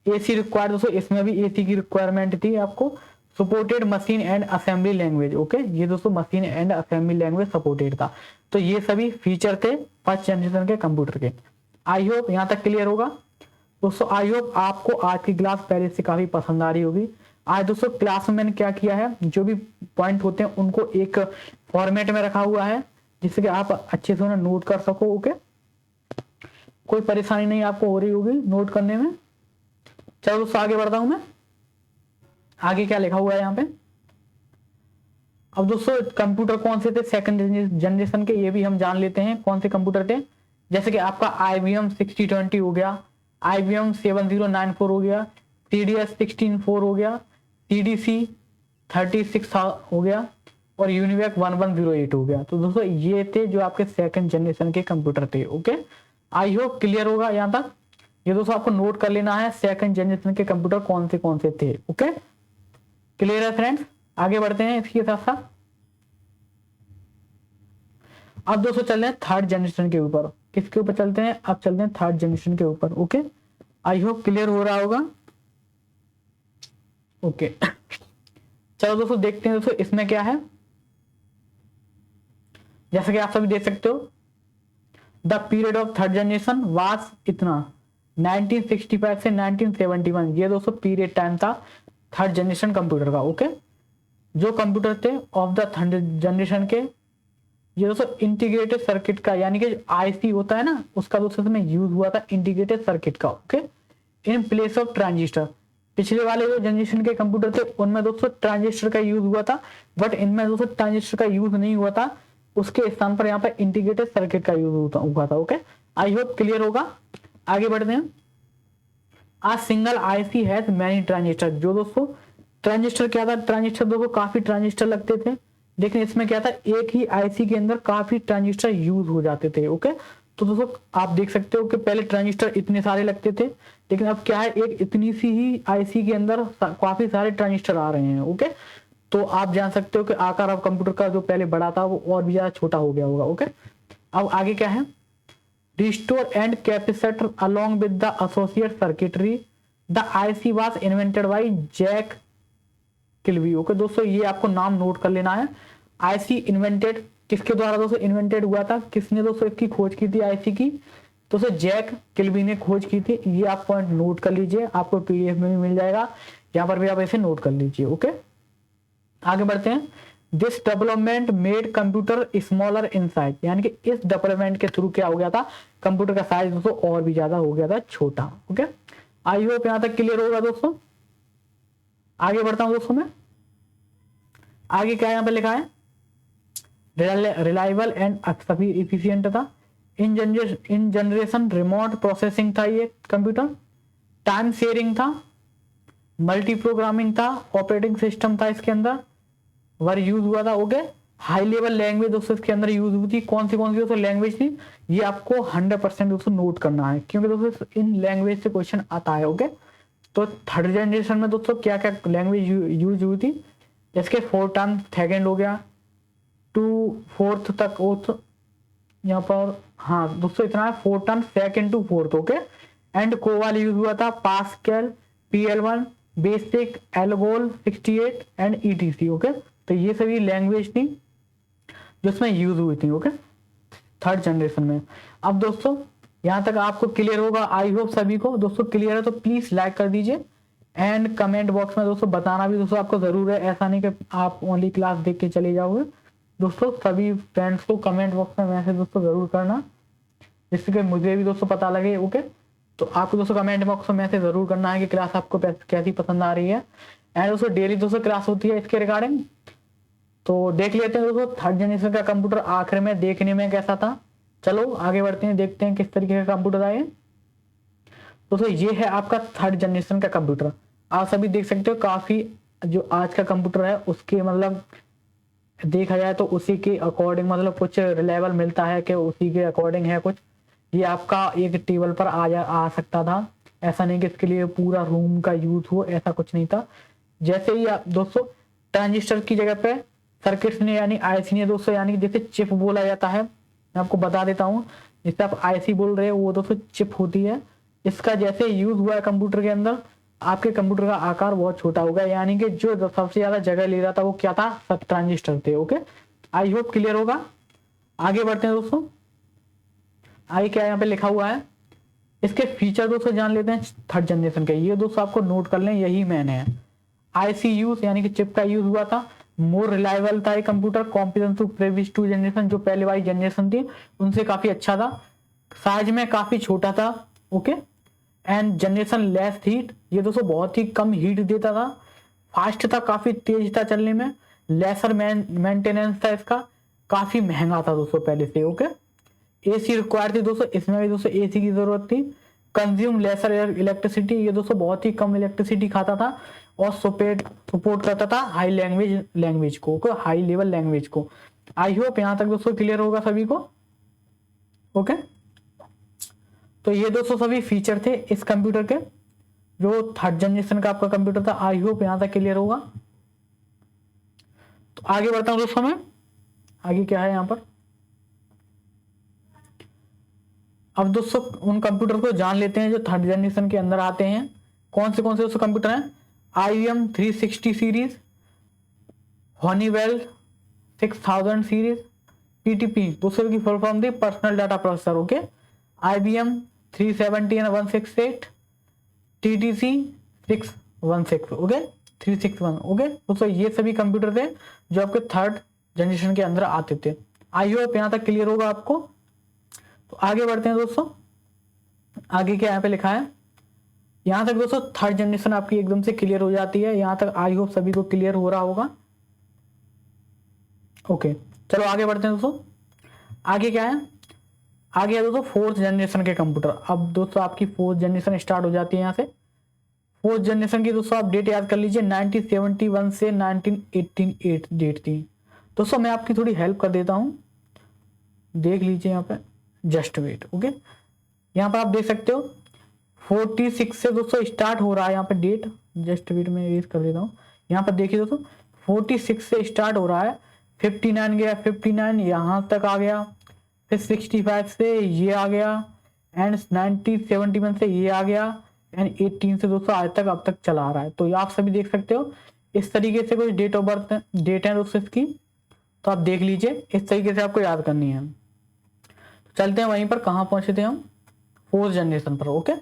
एसी रिक्वायर्ड, दोस्तों इसमें भी एसी की रिक्वायरमेंट थी आपको। Supported machine and assembly language. Okay, ये दोस्तों machine and assembly language supported था। तो ये सभी फीचर थे फर्स्ट जनरेशन के कंप्यूटर के। आई होप यहाँ तक क्लियर होगा दोस्तों। आई होप आपको आज की क्लास पहले से काफी पसंद आ रही होगी। आज दोस्तों क्लास में मैंने क्या किया है, जो भी पॉइंट होते हैं उनको एक फॉर्मेट में रखा हुआ है जिससे कि आप अच्छे से उन्हें नोट कर सको। ओके, कोई परेशानी नहीं आपको हो रही होगी नोट करने में। चलो दोस्तों आगे बढ़ता हूं मैं, आगे क्या लिखा हुआ है यहाँ पे। अब दोस्तों कंप्यूटर कौन से थे सेकंड जनरेशन के, ये भी हम जान लेते हैं कौन से कंप्यूटर थे। जैसे कि आपका IBM 6020 हो गया, IBM 7094 हो गया, CDS 164 हो गया, CDC 36 हो गया और यूनिवेक 1108 हो गया। तो दोस्तों ये थे जो आपके सेकंड जनरेशन के कंप्यूटर थे। ओके, आई होप क्लियर होगा यहाँ तक। ये दोस्तों आपको नोट कर लेना है सेकंड जनरेशन के कंप्यूटर कौन से थे। ओके, क्लियर है फ्रेंड्स, आगे बढ़ते हैं इसके साथ साथ। अब दोस्तों चल रहे हैं थर्ड जनरेशन के ऊपर। किसके ऊपर चलते हैं, अब चलते हैं थर्ड जनरेशन के ऊपर। ओके, आई होप क्लियर हो रहा होगा। ओके चलो दोस्तों देखते हैं दोस्तों इसमें क्या है। जैसे कि आप सभी देख सकते हो, the period of third generation was इतना 1965 से 1971, ये दोस्तों पीरियड टाइम था थर्ड जनरेशन कंप्यूटर का। ओके, जो कंप्यूटर थे ऑफ द थर्ड जनरेशन के, ये दोस्तों इंटीग्रेटेड सर्किट का यानी कि आईसी होता है ना, उसका दोस्तों में यूज हुआ था इंटीग्रेटेड सर्किट का। Okay, in place of transistor. पिछले वाले जो जनरेशन के कंप्यूटर थे उनमें दोस्तों ट्रांजिस्टर का यूज हुआ था, बट इनमें दोस्तों ट्रांजिस्टर का यूज नहीं हुआ था, उसके स्थान पर यहाँ पर इंटीग्रेटेड सर्किट का यूज हुआ था। ओके, आई होप क्लियर होगा। आगे बढ़ते हैं। आज single IC has many transistor. जो दोस्तों ट्रांजिस्टर क्या था, ट्रांजिस्टर दोस्तों काफी ट्रांजिस्टर लगते थे, लेकिन इसमें क्या था, एक ही आईसी के अंदर काफी ट्रांजिस्टर यूज हो जाते थे। ओके, तो दोस्तों आप देख सकते हो कि पहले ट्रांजिस्टर इतने सारे लगते थे, लेकिन अब क्या है, एक इतनी सी ही आईसी के अंदर काफी सारे ट्रांजिस्टर आ रहे हैं। ओके, तो आप जान सकते हो कि आकार अब कंप्यूटर का जो पहले बड़ा था वो और भी ज्यादा छोटा हो गया होगा। ओके, अब आगे क्या है, resistor and capacitor along with the associate circuitry, the IC was invented by Jack Kilby. Okay दोस्तों, ये आपको नाम नोट कर लेना है। आईसी इन्वेंटेड किसके द्वारा दोस्तों इन्वेंटेड हुआ था, किसने दोस्तों इसकी खोज की थी आईसी की, दोस्तों जैक किल्बी ने खोज की थी। ये आप पॉइंट नोट कर लीजिए, आपको पीडीएफ में भी मिल जाएगा, यहाँ पर भी आप ऐसे नोट कर लीजिए। ओके, आगे बढ़ते हैं। This development made computer smaller in size, यानी कि इस डेवलपमेंट के थ्रू क्या हो गया था, कंप्यूटर का साइज दोस्तों और भी ज्यादा हो गया था छोटा। ओके, आई होप यहां तक क्लियर होगा दोस्तों। आगे बढ़ता हूं दोस्तों मैं। आगे क्या यहां पर लिखा है, रिलायबल एंड इफिशियंट था। इन जनरेशन रिमोट प्रोसेसिंग था ये कंप्यूटर, टाइम शेयरिंग था, मल्टी प्रोग्रामिंग था, ऑपरेटिंग सिस्टम था इसके अंदर वर यूज हुआ था। ओके, हाई लेवल लैंग्वेज दोस्तों इसके अंदर यूज हुई थी। कौन सी दोस्तों लैंग्वेज थी, ये आपको 100% दोस्तों नोट करना है, क्योंकि दोस्तों इन लैंग्वेज से क्वेश्चन आता है। ओके, तो थर्ड जनरेशन में दोस्तों क्या क्या लैंग्वेज यूज हुई थी, जैसे 4 टर्म सेकेंड हो गया, 2 4th तक वो यहाँ पर, हाँ दोस्तों इतना है, 4 term second to 4th। Okay, and कोवाल यूज हुआ था, Pascal, PL1, BASIC, ALGOL 68 and ETC। Okay, तो ये सभी लैंग्वेज थी जो इसमें यूज हुई थी। ओके, थर्ड जनरेशन में। अब दोस्तों यहां तक आपको क्लियर होगा, आई होप सभी को दोस्तों क्लियर है, तो प्लीज लाइक कर दीजिए एंड कमेंट बॉक्स में दोस्तों बताना भी दोस्तों आपको जरूर है, ऐसा नहीं कि आप ओनली क्लास देख के चले जाओगे। दोस्तों सभी फ्रेंड्स को कमेंट बॉक्स में मैसेज दोस्तों जरूर करना, जिससे कि मुझे भी दोस्तों पता लगे। ओके, तो आपको दोस्तों कमेंट बॉक्स में मैसेज जरूर करना है कि क्लास आपको कैसी पसंद आ रही है। एंड दोस्तों डेली दोस्तों क्लास होती है इसके रिगार्डिंग, तो देख लेते हैं दोस्तों थर्ड जनरेशन का कंप्यूटर आखिर में देखने में कैसा था। चलो आगे बढ़ते हैं, देखते हैं किस तरीके का कंप्यूटर आए। दोस्तों ये है आपका थर्ड जनरेशन का कंप्यूटर, आप सभी देख सकते हो काफी जो आज का कंप्यूटर है उसके मतलब देखा जाए तो उसी के अकॉर्डिंग मतलब कुछ रिलायबल मिलता है कि उसी के अकॉर्डिंग है कुछ। ये आपका एक टेबल पर आ सकता था, ऐसा नहीं कि इसके लिए पूरा रूम का यूज हो, ऐसा कुछ नहीं था। जैसे ही आप दोस्तों ट्रांजिस्टर की जगह पे सर्किट्स ने यानी आईसी ने दोस्तों, यानी जैसे चिप बोला जाता है, मैं आपको बता देता हूँ, जिससे आप आईसी बोल रहे हो वो दोस्तों चिप होती है। इसका जैसे यूज हुआ है कंप्यूटर के अंदर, आपके कंप्यूटर का आकार बहुत छोटा होगा, यानी कि जो सबसे ज्यादा जगह ले रहा था वो क्या था, सब ट्रांजिस्टर थे। ओके, आई होप क्लियर होगा। आगे बढ़ते हैं दोस्तों। आगे क्या यहाँ पे लिखा हुआ है, इसके फीचर दोस्तों जान लेते हैं थर्ड जनरेशन के। ये दोस्तों आपको नोट कर लें, यही मैंने है। आईसी यूज यानी कि चिप का यूज हुआ था, मोर रिलायबल था ये computer comparison to previous 2 generation, जो पहले वाली जनरेशन थी उनसे काफी अच्छा था, साइज में काफी छोटा था। Okay, and generation less heat, ये दोस्तों बहुत ही कम हीट देता था, फास्ट था, काफी तेज था चलने में, लेसर मेंटेनेंस था इसका, काफी महंगा था दोस्तों पहले से। ओके, एसी रिक्वायर्ड थी दोस्तों, इसमें भी दोस्तों एसी की जरूरत थी, कंज्यूम लेसर इलेक्ट्रिसिटी, ये दोस्तों बहुत ही कम इलेक्ट्रिसिटी खाता था, और सपोर्ट करता था हाई लैंग्वेज को, हाई लेवल लैंग्वेज को। आई होप यहां तक दोस्तों क्लियर होगा सभी को। ओके, तो ये दोस्तों सभी फीचर थे इस कंप्यूटर के, जो थर्ड जनरेशन का आपका कंप्यूटर था। आई होप यहां तक क्लियर होगा। तो आगे बढ़ता हूं दोस्तों मैं, आगे क्या है यहां पर, अब दोस्तों उन कंप्यूटर को जान लेते हैं जो थर्ड जनरेशन के अंदर आते हैं। कौन से दोस्तों कंप्यूटर हैं? IBM 360 सीरीज, हॉनीवेल 6000 सीरीज, PTP दोस्तों की फुल फॉर्म थी personal data processor. Okay, IBM 370 and 168, TTC 616, okay 361। Okay दोस्तों ये सभी कंप्यूटर थे जो आपके थर्ड जनरेशन के अंदर आते थे। आई होप यहाँ तक क्लियर होगा आपको। तो आगे बढ़ते हैं दोस्तों, आगे क्या यहाँ पे लिखा है। यहाँ तक दोस्तों थर्ड जनरेशन आपकी एकदम से क्लियर हो जाती है। यहाँ तक आई होप सभी को क्लियर हो रहा होगा। ओके चलो आगे बढ़ते हैं दोस्तों। आगे क्या है? आगे है दोस्तों फोर्थ जनरेशन के कंप्यूटर। अब दोस्तों आपकी फोर्थ जनरेशन स्टार्ट हो जाती है। यहाँ से फोर्थ जनरेशन की दोस्तों आप डेट याद कर लीजिए, 1971 से 1988 डेट थी। दोस्तों मैं आपकी थोड़ी हेल्प कर देता हूँ, देख लीजिए यहाँ पे, जस्ट वेट। ओके यहाँ पर आप देख सकते हो 46 से दोस्तों स्टार्ट हो रहा है यहाँ पे डेट। जस्ट वेट में यूज कर देता हूँ। यहाँ पर देखिए दोस्तों 46 से स्टार्ट हो रहा है, 59 गया, 59 यहाँ तक आ गया, फिर 65 से ये आ गया, एंड 1971 से ये आ गया, एंड 18 से दोस्तों आज तक अब तक चला आ रहा है। तो ये आप सभी देख सकते हो। इस तरीके से कोई डेट ऑफ बर्थ डेट है दोस्तों इसकी, तो आप देख लीजिए। इस तरीके से आपको याद करनी है। चलते हैं वहीं पर, कहाँ पहुंचे थे हम? फोर्थ जनरेशन पर। ओके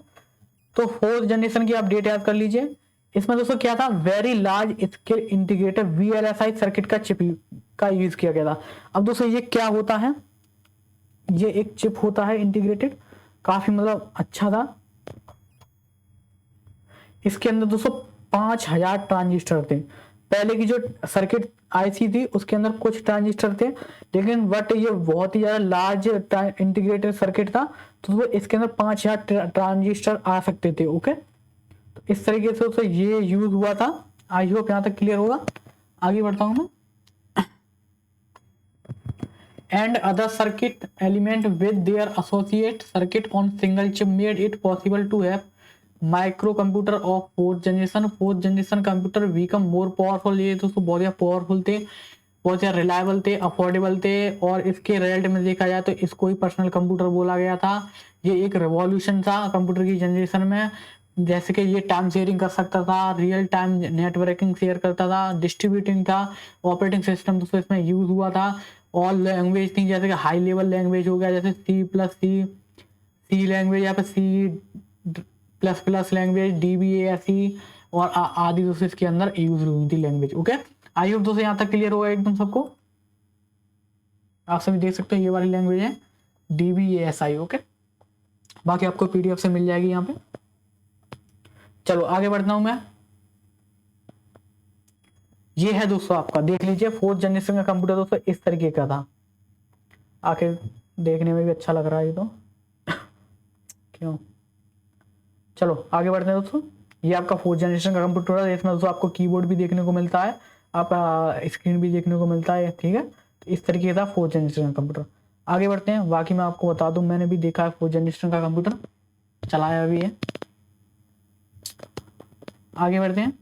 तो फोर्थ जनरेशन की आप डेट याद कर लीजिए। इसमें दोस्तों क्या था? Very large scale integrated VLSI circuit का चिप का यूज किया गया था। अब दोस्तों ये क्या होता है? ये एक चिप होता है इंटीग्रेटेड, काफी मतलब अच्छा था। इसके अंदर दोस्तों 5000 ट्रांजिस्टर थे। पहले की जो सर्किट आईसी थी उसके अंदर कुछ ट्रांजिस्टर थे, लेकिन बट ये बहुत ही ज्यादा लार्ज इंटीग्रेटेड सर्किट था, तो इसके अंदर 5000 ट्रांजिस्टर आ सकते थे। ओके तो इस तरीके से दोस्तों ये यूज हुआ था। आई होप यहाँ तक क्लियर होगा। आगे बढ़ता हूं मैं। And other circuit element with their associate circuit on single chip made it possible to have micro computer of fourth generation. Fourth generation computer become more powerful. ये दोस्तों बहुत ज़्यादा पावरफुल थे, बहुत ज़्यादा रिलायबल थे, अफोर्डेबल थे, और इसके रिजल्ट में देखा जाए तो इसको ही पर्सनल कंप्यूटर बोला गया था। ये एक रेवोल्यूशन था कंप्यूटर की जनरेशन में। जैसे कि ये टाइम शेयरिंग कर सकता था, रियल टाइम नेटवर्किंग शेयर करता था, डिस्ट्रीब्यूटिंग था, ऑपरेटिंग सिस्टम दोस्तों इसमें यूज हुआ था। और लैंग्वेज थी, जैसे कि हाई लेवल लैंग्वेज हो गया, जैसे C++, C लैंग्वेज, या फिर C++ लैंग्वेज, DBA और आदि दोस्तों इसके अंदर यूज हुई थी लैंग्वेज। ओके आई होप दोस्तों यहाँ तक क्लियर होगा एकदम सबको। आप सभी देख सकते हो ये वाली लैंग्वेज है DBASI। ओके बाकी आपको PDF से मिल जाएगी यहाँ पे। चलो आगे बढ़ता हूं मैं। ये है दोस्तों आपका, देख लीजिए फोर्थ जनरेशन का कंप्यूटर दोस्तों इस तरीके का था। आखिर देखने में भी अच्छा लग रहा है ये तो क्यों। चलो आगे बढ़ते हैं दोस्तों। ये आपका फोर्थ जनरेशन का कंप्यूटर है। इसमें दोस्तों आपको कीबोर्ड भी देखने को मिलता है, आपका स्क्रीन भी देखने को मिलता है। ठीक है तो इस तरीके का फोर्थ जनरेशन का कंप्यूटर। आगे बढ़ते हैं। बाकी मैं आपको बता दूं, मैंने भी देखा है फोर्थ जनरेशन का कंप्यूटर, चलाया भी है। आगे बढ़ते हैं।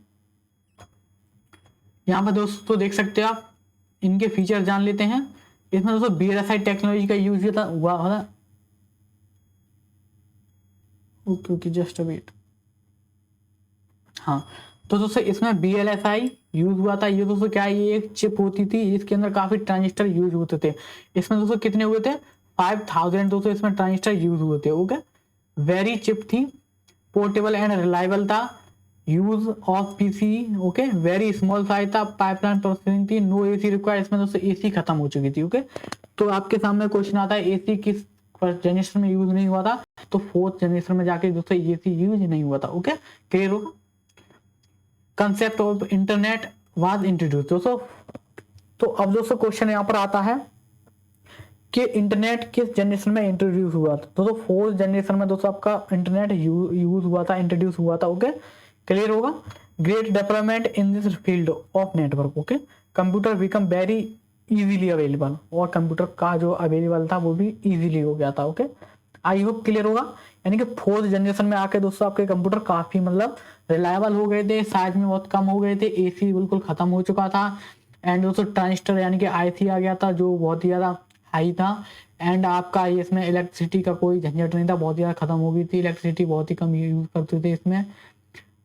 यहाँ पर दोस्तों देख सकते हो आप, इनके फीचर जान लेते हैं। इसमें दोस्तों VLSI टेक्नोलॉजी का यूज हुआ था। Okay just wait. हाँ तो दोस्तों इसमें VLSI यूज हुआ था। ये दोस्तों क्या है, ये एक चिप होती थी, इसके अंदर काफी ट्रांजिस्टर यूज होते थे। इसमें दोस्तों कितने हुए थे? 5000 दोस्तों इसमें ट्रांजिस्टर यूज हुए थे। ओके वेरी चिप थी, पोर्टेबल एंड रिलायबल था, use of PC। Okay very small size था, पाइपलाइन प्रोसेसिंग थी, नो AC रिक्वायर्ड। इसमें दोस्तों AC खत्म हो चुकी थी। ओके तो आपके सामने क्वेश्चन आता है AC किस फर्स्ट जनरेशन में यूज नहीं हुआ था? तो फोर्थ जनरेशन में जाके दोस्तों AC यूज नहीं हुआ था। ओके क्लियर होगा। Concept of internet was introduce दोस्तों। तो अब दोस्तों क्वेश्चन यहाँ पर आता है कि इंटरनेट किस जनरेशन में इंट्रोड्यूस हुआ था? दोस्तों फोर्थ जनरेशन में दोस्तों आपका इंटरनेट यूज हुआ था, इंट्रोड्यूस हुआ था। ओके क्लियर होगा। Great development in this field of network. Okay computer become very easily available, और कंप्यूटर का जो अवेलेबल था वो भी इजीली हो गया था। ओके आई होप क्लियर होगा। यानी कि फोर्थ जनरेशन में आके दोस्तों आपके कंप्यूटर काफी मतलब रिलायबल हो गए थे, साइज में बहुत कम हो गए थे, AC बिल्कुल खत्म हो चुका था, एंड दोस्तों ट्रांजिस्टर यानी कि IC आ गया था जो बहुत ही ज्यादा हाई था, एंड आपका इसमें इलेक्ट्रिसिटी का कोई झंझट नहीं था, बहुत ज़्यादा ख़त्म हो गई थी इलेक्ट्रिसिटी, बहुत ही कम यूज़ करते थे इसमें।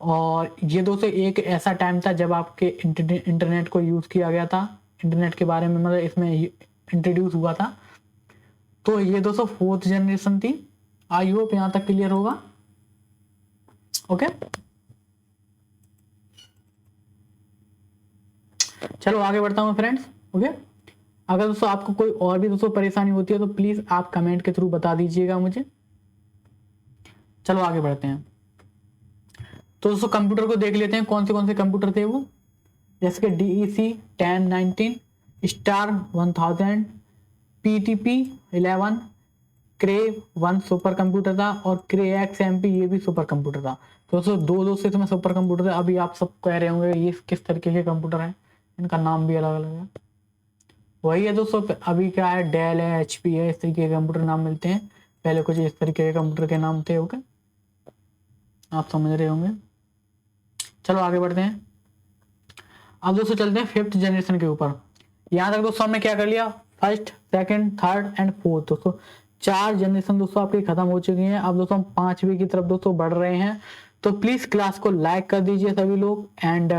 और ये दोस्तों एक ऐसा टाइम था जब आपके इंटरनेट को यूज़ किया गया था, इंटरनेट के बारे में मतलब इसमें इंट्रोड्यूस हुआ था। तो ये दोस्तों 4th जनरेशन थी। आई होप यहाँ तक क्लियर होगा। ओके, चलो आगे बढ़ता हूँ फ्रेंड्स। ओके, अगर दोस्तों आपको कोई और भी दोस्तों परेशानी होती है तो प्लीज़ आप कमेंट के थ्रू बता दीजिएगा मुझे। चलो आगे बढ़ते हैं। तो दोस्तों कंप्यूटर को देख लेते हैं कौन से कंप्यूटर थे वो, जैसे कि DEC 1019, स्टार 1000, PTP 11, क्रे 1 सुपर कंप्यूटर था, और क्रे XMP ये भी सुपर कंप्यूटर था। तो दोस्तों दो इसमें सुपर कंप्यूटर थे। अभी आप सब कह रहे होंगे ये किस तरीके के कंप्यूटर हैं, इनका नाम भी अलग अलग है। वही है दोस्तों, अभी क्या है, डेल है, HP है, इस तरीके के कंप्यूटर नाम मिलते हैं। पहले कुछ इस तरीके के कंप्यूटर के नाम थे। ओके, आप समझ रहे होंगे। चलो आगे बढ़ते हैं। अब दोस्तों चलते हैं 5th जनरेशन के ऊपर। यहाँ तक दोस्तों हमने क्या कर लिया, 1st, 2nd, 3rd and 4th। दोस्तों 4 जनरेशन दोस्तों आपकी खत्म हो चुकी हैं। अब दोस्तों हम 5वीं की तरफ दोस्तों बढ़ रहे हैं। तो प्लीज क्लास को लाइक कर दीजिए सभी लोग, एंड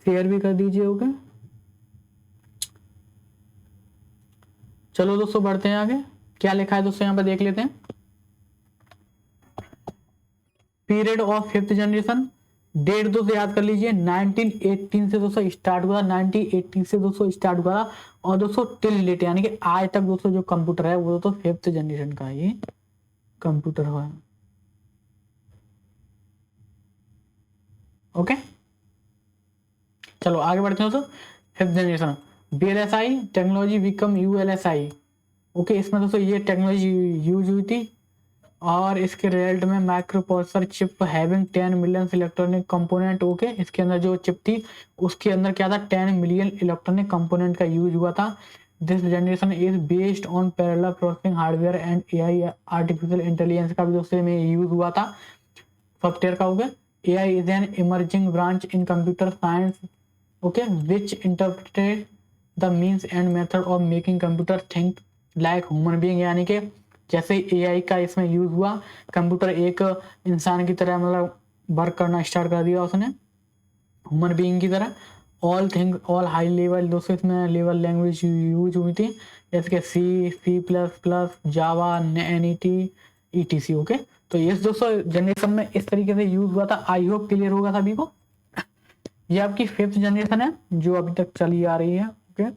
शेयर भी कर दीजिए। ओके, चलो दोस्तों बढ़ते हैं आगे। क्या लिखा है दोस्तों यहाँ पर देख लेते हैं। Period of 5th generation, date दोस्तों याद कर लीजिए 1918 से दोस्तों स्टार्ट हुआ, 1980 से दोस्तों स्टार्ट हुआ, और दोस्तों टिल डेट यानी कि आज तक दोस्तों जो कंप्यूटर है वो दोस्तों 5th जनरेशन का ही कंप्यूटर हुआ है। ओके, चलो आगे बढ़ते हैं दोस्तों। 5th generation VLSI technology become ULSI। Okay, इसमें दोस्तों ये टेक्नोलॉजी यूज हुई थी, और इसके रिजल्ट में micro processor chip having 10 million electronic component. Okay, इसके अंदर जो चिप थी उसके अंदर क्या था, 10 मिलियन इलेक्ट्रॉनिक कंपोनेंट का यूज हुआ था। This generation is based on parallel processing hardware and AI artificial intelligence का भी दोस्तों में यूज हुआ था सॉफ्टवेयर का। Okay, AI is an emerging branch in computer science, okay, which interpret the means and method of making computer think like human being. यानी कि जैसे AI का इसमें यूज हुआ, कंप्यूटर एक इंसान की तरह मतलब वर्क करना स्टार्ट कर दिया उसने, ह्यूमन बीइंग की तरह। ऑल हाई लेवल दोस्तों इसमें लेवल लैंग्वेज यूज हुई थी, जैसे कि C++, जावा, NET, ETC। ओके, तो ये दोस्तों जनरेशन में इस तरीके से यूज हुआ था। आई होप क्लियर होगा सभी को। ये आपकी 5th जनरेशन है जो अभी तक चली आ रही है। ओके,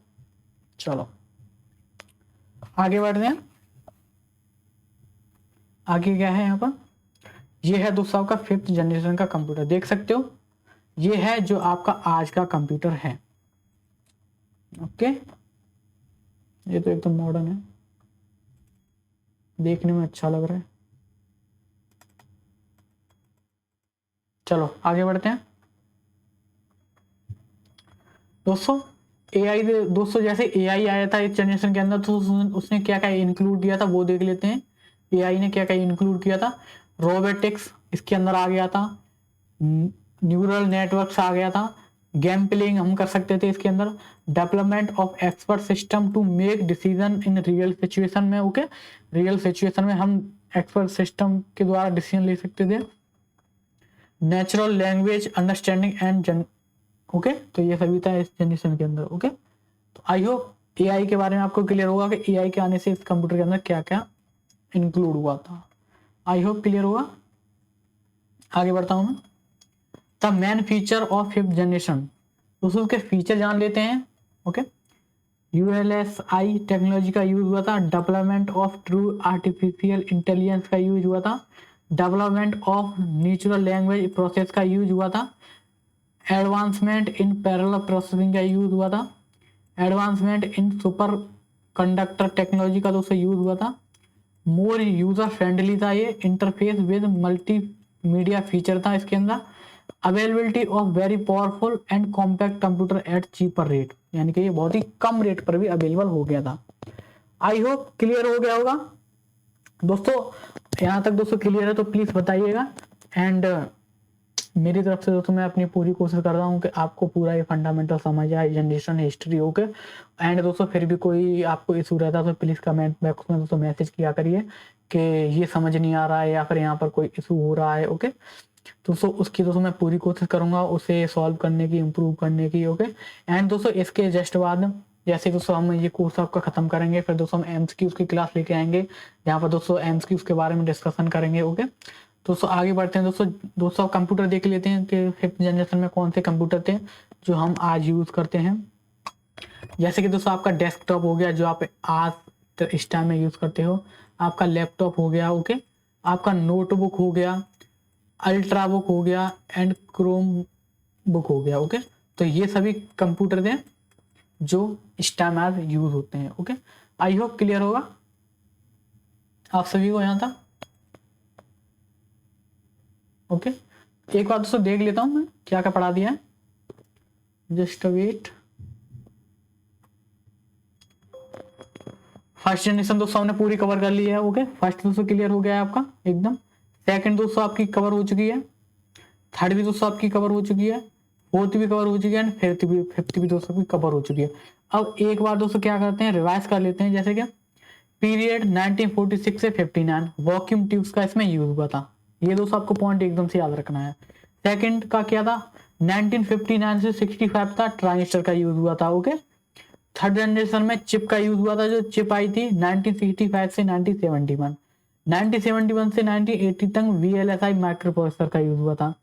चलो आगे बढ़ते हैं। आगे क्या है यहाँ पर, ये है दोस्तों आपका 5th जनरेशन का कंप्यूटर, देख सकते हो ये है जो आपका आज का कंप्यूटर है। ओके, ये तो एकदम मॉडर्न है, देखने में अच्छा लग रहा है। चलो आगे बढ़ते हैं दोस्तों। AI दोस्तों जैसे AI आया था इस जनरेशन के अंदर, तो उसने क्या क्या इंक्लूड किया था वो देख लेते हैं। AI ने क्या क्या इंक्लूड किया था, रोबोटिक्स इसके अंदर आ गया था, न्यूरल नेटवर्क्स आ गया था, गेम प्लेइंग हम कर सकते थे इसके अंदर, development of expert system to make decision in real situation में। ओके, रियल सिचुएशन में हम एक्सपर्ट सिस्टम के द्वारा डिसीजन ले सकते थे, natural language understanding and okay, तो ये सभी था इस जनरेशन के अंदर। ओके, तो आई होप AI के बारे में आपको क्लियर होगा कि AI के आने से इस कंप्यूटर के अंदर क्या क्या इंक्लूड हुआ था। आई होप क्लियर होगा। आगे बढ़ता हूं मैं। The main feature of 5th generation, दोस्तों उसके फीचर जान लेते हैं। ओके, ULSI टेक्नोलॉजी का यूज हुआ था, development of true artificial intelligence का यूज हुआ था, development of natural language process का यूज हुआ था, एडवांसमेंट इन पैरेलल प्रोसेसिंग का यूज हुआ था, advancement in super conductor technology का दोस्तों यूज हुआ था, मोर यूजर फ्रेंडली था, ये interface with multi media feature था इसके अंदर, availability of very powerful and compact computer eight cheaper rate, यानी कि ये बहुत ही कम रेट पर भी अवेलेबल हो गया था। आई होप क्लियर हो गया होगा दोस्तों। यहाँ तक दोस्तों क्लियर है तो प्लीज बताइएगा, एंड मेरी तरफ से दोस्तों मैं अपनी पूरी कोशिश कर रहा हूँ कि आपको पूरा ये फंडामेंटल समझ आए, जनरेशन हिस्ट्री ओके। एंड दोस्तों फिर भी कोई आपको इशू रहता है तो प्लीज़ कमेंट बॉक्स में दोस्तों मैसेज किया करिए कि ये समझ नहीं आ रहा है या फिर यहाँ पर कोई इशू हो रहा है ओके। दोस्तों उसकी दोस्तों मैं पूरी कोशिश करूँगा उसे सॉल्व करने की, इम्प्रूव करने की ओके। एंड दोस्तों इसके जस्ट बाद जैसे दोस्तों हम ये कोर्स आपका खत्म करेंगे, फिर दोस्तों हम एमसीक्यूज की क्लास लेके आएंगे जहाँ पर दोस्तों एमसीक्यूज के बारे में डिस्कशन करेंगे ओके। दोस्तों आगे बढ़ते हैं दोस्तों कंप्यूटर देख लेते हैं कि 5th जनरेशन में कौन से कंप्यूटर थे जो हम आज यूज़ करते हैं। जैसे कि दोस्तों आपका डेस्कटॉप हो गया जो आप आज इस टाइम में यूज़ करते हो, आपका लैपटॉप हो गया ओके, आपका नोटबुक हो गया, अल्ट्रा बुक हो गया एंड क्रोम बुक हो गया ओके। तो ये सभी कंप्यूटर हैं जो इस टाइम आज यूज होते हैं ओके। आई होप क्लियर होगा आप सभी को यहाँ तक ओके। एक बार दोस्तों देख लेता हूं मैं क्या क्या पढ़ा दिया है, जस्ट वेट। फर्स्ट जनरेशन दोस्तों हमने पूरी कवर कर ली है ओके। फर्स्ट दोस्तों क्लियर हो गया है आपका एकदम। सेकंड दोस्तों आपकी कवर हो चुकी है, थर्ड भी दोस्तों आपकी कवर हो चुकी है, फोर्थ भी कवर हो चुकी है एंड फिफ्थ भी दोस्तों की कवर हो चुकी है। अब एक बार दोस्तों क्या करते हैं, रिवाइज कर लेते हैं। जैसे कि पीरियड 1946 से 59 वैक्यूम ट्यूब्स का इसमें यूज हुआ था, ये दोस्तों आपको पॉइंट एकदम से याद रखना है। सेकंड का क्या था, 1959 से 65 था ट्रांजिस्टर का यूज हुआ था ओके। थर्ड जनरेशन में चिप का यूज हुआ था, जो चिप आई थी 1965 से 1971, 1971 से 1980 तक VLSI माइक्रो प्रोसेसर का यूज हुआ था।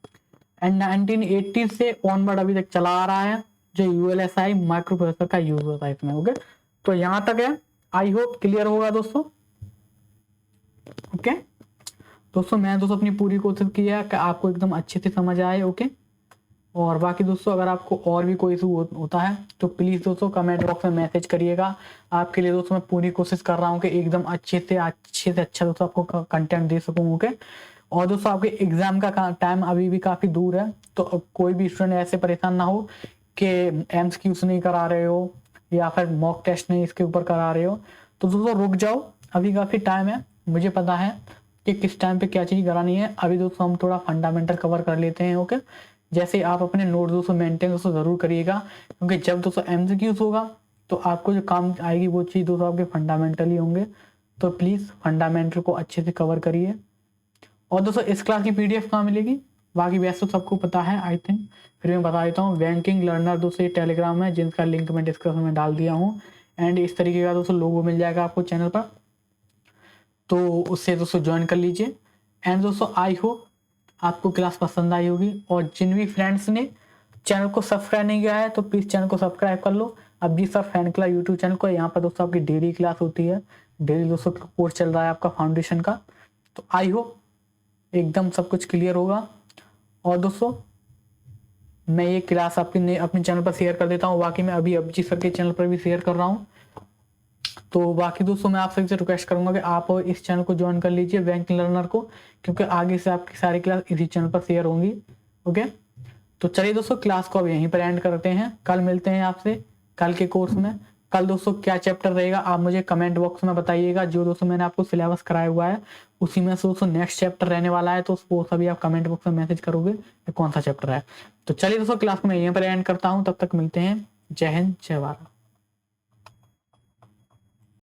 एंड 1980 से ऑनवर्ड अभी तक चला आ रहा है जो ULSI माइक्रो प्रोसेसर का यूज होता है इसमें ओके। तो यहां तक है, आई होप क्लियर होगा दोस्तों ओके। दोस्तों मैं दोस्तों अपनी पूरी कोशिश की है कि आपको एकदम अच्छे से समझ आए ओके। और बाकी दोस्तों अगर आपको और भी कोई इशू होता है तो प्लीज़ दोस्तों कमेंट बॉक्स में मैसेज करिएगा। आपके लिए दोस्तों मैं पूरी कोशिश कर रहा हूँ कि एकदम अच्छे से अच्छा दोस्तों आपको कंटेंट दे सकूँ ओके। और दोस्तों आपके एग्जाम का टाइम अभी भी काफ़ी दूर है, तो कोई भी स्टूडेंट ऐसे परेशान ना हो कि एमसीक्यूज नहीं करा रहे हो या फिर मॉक टेस्ट नहीं इसके ऊपर करा रहे हो। तो दोस्तों रुक जाओ, अभी काफ़ी टाइम है, मुझे पता है कि किस टाइम पे क्या चीज़ करानी है। अभी दोस्तों हम थोड़ा फंडामेंटल कवर कर लेते हैं ओके। जैसे आप अपने नोट दोस्तों मेंटेन दोस्तों ज़रूर करिएगा, क्योंकि जब दोस्तों एमसीक्यूज होगा तो आपको जो काम आएगी वो चीज़ दोस्तों आपके फंडामेंटल ही होंगे। तो प्लीज़ फंडामेंटल को अच्छे से कवर करिए। और दोस्तों इस क्लास की PDF कहाँ मिलेगी, बाकी वैसे तो सबको पता है आई थिंक, फिर मैं बता देता हूँ। बैंकिंग लर्नर दोस्तों ये टेलीग्राम है जिनका लिंक मैं डिस्क्रिप्शन में डाल दिया हूँ। एंड इस तरीके का दोस्तों लोगो मिल जाएगा आपको चैनल पर, तो उससे दोस्तों ज्वाइन कर लीजिए। एंड दोस्तों आई होप आपको क्लास पसंद आई होगी। और जिन भी फ्रेंड्स ने चैनल को सब्सक्राइब नहीं किया है तो प्लीज़ चैनल को सब्सक्राइब कर लो। अब G sir fan club YouTube channel को, यहाँ पर दोस्तों आपकी डेली क्लास होती है, डेली दोस्तों कोर्स चल रहा है आपका फाउंडेशन का। तो आई होप एकदम सब कुछ क्लियर होगा। और दोस्तों मैं ये क्लास अपने चैनल पर शेयर कर देता हूँ, बाकी मैं अभी अभिजीत सर के चैनल पर भी शेयर कर रहा हूँ। तो बाकी दोस्तों मैं आप सभी से रिक्वेस्ट करूंगा कि आप इस चैनल को ज्वाइन कर लीजिए बैंकिंग लर्नर को, क्योंकि आगे से आपकी सारी क्लास इसी चैनल पर शेयर होंगी ओके। तो चलिए दोस्तों क्लास को अब यहीं पर एंड करते हैं, कल मिलते हैं आपसे कल के कोर्स में। कल दोस्तों क्या चैप्टर रहेगा आप मुझे कमेंट बॉक्स में बताइएगा, जो दोस्तों मैंने आपको सिलेबस कराया हुआ है उसी में से दोस्तों नेक्स्ट चैप्टर रहने वाला है, तो वो सभी आप कमेंट बॉक्स में मैसेज करोगे कि कौन सा चैप्टर है। तो चलिए दोस्तों क्लास को मैं यहीं पर एंड करता हूँ, तब तक मिलते हैं। जय हिंद जय भारत।